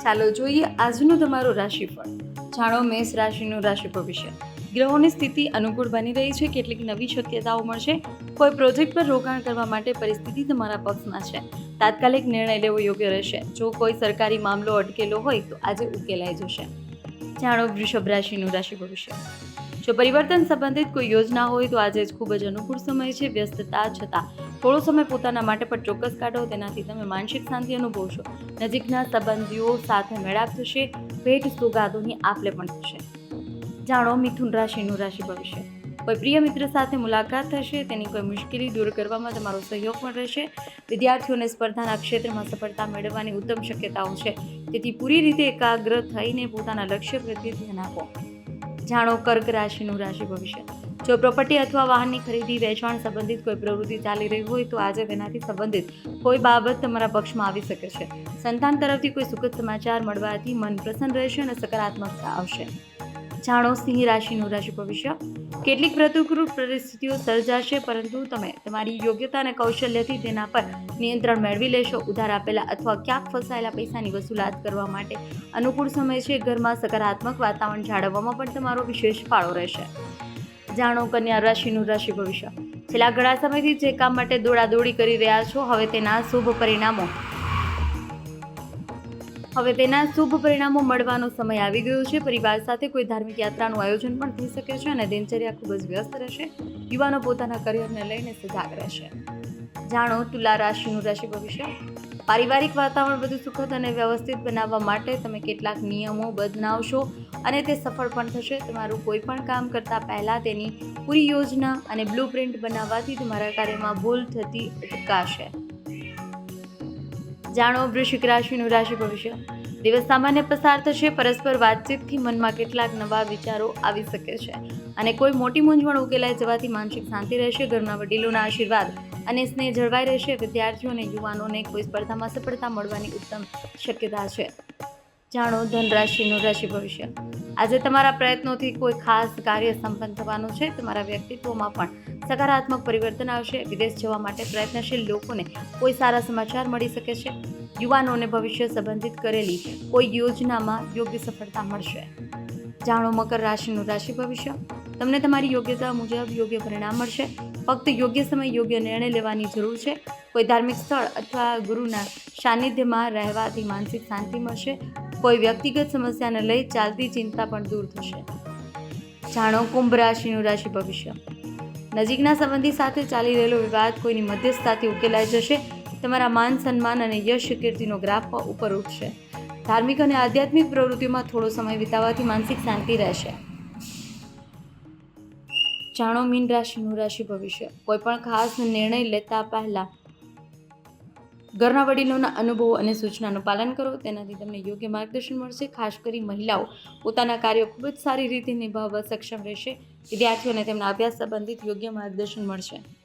ચાલો જોઈએ આજનું તમારું રાશિફળ. જાણો મેષ રાશિનું રાશિ ભવિષ્ય. ગ્રહોની સ્થિતિ અનુકૂળ બની રહી છે. કેટલીક નવી શક્યતાઓ મળશે. કોઈ પ્રોજેક્ટ પર રોકાણ કરવા માટે પરિસ્થિતિ તમારા પક્ષમાં છે. તાત્કાલિક નિર્ણય લેવો યોગ્ય રહેશે. જો કોઈ સરકારી મામલો અટકેલો હોય તો આજે ઉકેલાઈ જશે. જાણો વૃષભ રાશિનું રાશિ ભવિષ્ય. જો પરિવર્તન સંબંધિત કોઈ યોજના હોય તો આજે જ ખૂબ જ અનુકૂળ સમય છે. વ્યસ્તતા છતાં થોડો સમય પોતાના માટે પણ ચોક્કસ કાઢો. તેનાથી તમે માનસિક શાંતિ અનુભવશો. નજીકના સંબંધીઓ સાથે મેળાપ થશે. ભેટ સોગાદોની આપલે પણ થશે. જાણો મિથુન રાશિનું રાશિ ભવિષ્ય. કોઈ પ્રિય મિત્ર સાથે મુલાકાત થશે. તેની કોઈ મુશ્કેલી દૂર કરવામાં તમારો સહયોગ પણ રહેશે. વિદ્યાર્થીઓને સ્પર્ધાના ક્ષેત્રમાં સફળતા મેળવવાની ઉત્તમ શક્યતાઓ છે. તેથી પૂરી રીતે એકાગ્ર થઈને પોતાના લક્ષ્ય પ્રત્યે ધ્યાન આપો. જાણો કર્ક રાશિનું રાશિ ભવિષ્ય. જો પ્રોપર્ટી અથવા વાહનની ખરીદી વેચાણ સંબંધિત કોઈ પ્રવૃત્તિ ચાલી રહી હોય તો આજે તેનાથી સંબંધિત કોઈ બાબત તમારા પક્ષમાં આવી શકે છે. સંતાન તરફથી કોઈ સુખદ સમાચાર મળવાથી મન પ્રસન્ન રહેશે અને સકારાત્મકતા આવશે. જાણો સિંહ રાશિનું રાશિ ભવિષ્ય. કેટલીક પ્રતિકૂળ પરિસ્થિતિઓ સર્જાશે, પરંતુ તમે તમારી યોગ્યતા અને કૌશલ્યથી તેના પર નિયંત્રણ મેળવી લેશો. ઉધાર આપેલા અથવા ક્યાંક ફસાયેલા પૈસાની વસૂલાત કરવા માટે અનુકૂળ સમય છે. ઘરમાં સકારાત્મક વાતાવરણ જાળવવામાં પણ તમારો વિશેષ ફાળો રહેશે. જાણો કન્યા રાશિનું રાશિ ભવિષ્ય. છેલ્લા ઘણા સમયથી જે કામ માટે દોડાદોડી કરી રહ્યા છો, હવે તેના શુભ પરિણામો મળવાનો સમય આવી ગયો છે. પરિવાર સાથે કોઈ ધાર્મિક યાત્રાનું આયોજન પણ થઈ શકે છે અને દિનચર્યા ખૂબ જ વ્યસ્ત રહેશે. યુવાનો પોતાના કરિયરને લઈને સજાગ રહેશે. જાણો તુલા રાશિનું રાશિ ભવિષ્ય. પારિવારિક વાતાવરણ વધુ સુખદ અને વ્યવસ્થિત બનાવવા માટે તમે કેટલાક નિયમો બનાવશો અને તે સફળ પણ થશે. તમારું કોઈ પણ કામ કરતા પહેલા તેની પૂરી યોજના અને બ્લુપ્રિન્ટ બનાવવાથી તમારા કાર્યમાં ભૂલ થતી અટકાશે. જાણો વૃશ્ચિક રાશિનું રાશિ ભવિષ્ય. દિવસ સામાન્ય પસાર થશે. પરસ્પર વાતચીતથી મનમાં કેટલાક નવા વિચારો આવી શકે છે અને કોઈ મોટી મૂંઝવણ ઉકેલાઈ જવાથી માનસિક શાંતિ રહેશે. ઘરના વડીલોના આશીર્વાદ અને સ્નેહ જળવાઈ રહેશે. વિદ્યાર્થીઓ અને યુવાનોને કોઈ સ્પર્ધામાં સફળતા મળવાની ઉત્તમ શક્યતા છે. જાણો ધન રાશિનું રાશિ ભવિષ્ય. આજે તમારા પ્રયત્નોથી કોઈ ખાસ કાર્ય સંપન્ન થવાનું છે. તમારા વ્યક્તિત્વમાં પણ સકારાત્મક પરિવર્તન આવશે. વિદેશ જવા માટે પ્રયત્નશીલ લોકોને કોઈ સારા સમાચાર મળી શકે છે. યુવાનોને ભવિષ્ય સંબંધિત કરેલી કોઈ યોજનામાં યોગ્ય સફળતા મળશે. જાણો મકર રાશિનું રાશિ ભવિષ્ય. તમને તમારી યોગ્યતા મુજબ યોગ્ય પરિણામ મળશે. ફક્ત યોગ્ય સમય યોગ્ય નિર્ણય લેવાની જરૂર છે. કોઈ ધાર્મિક સ્થળ અથવા ગુરુના સાનિધ્યમાં રહેવાથી માનસિક શાંતિ મળશે. કોઈ વ્યક્તિગત સમસ્યાને લઈ ચાલતી ચિંતા પણ દૂર થશે. જાણો કુંભ રાશિનું રાશિ ભવિષ્ય. નજીકના સંબંધી સાથે ચાલી રહેલો વિવાદ કોઈની મધ્યસ્થતાથી ઉકેલાઈ જશે. તમારા માન સન્માન અને યશ કીર્તિનો ગ્રાફ ઉપર ઉઠશે. ધાર્મિક અને આધ્યાત્મિક પ્રવૃત્તિઓમાં થોડો સમય વિતાવવાથી માનસિક શાંતિ રહેશે. જાણો મીન રાશિનું રાશિ ભવિષ્ય. કોઈ પણ ખાસ નિર્ણય લેતા પહેલા ઘરના વડીલોના અનુભવો અને સૂચનાનું પાલન કરો. તેનાથી તમને યોગ્ય માર્ગદર્શન મળશે. ખાસ કરી મહિલાઓ પોતાના કાર્યો ખૂબ જ સારી રીતે નિભાવવા સક્ષમ રહેશે. વિદ્યાર્થીઓને તેમના અભ્યાસ સંબંધિત યોગ્ય માર્ગદર્શન મળશે.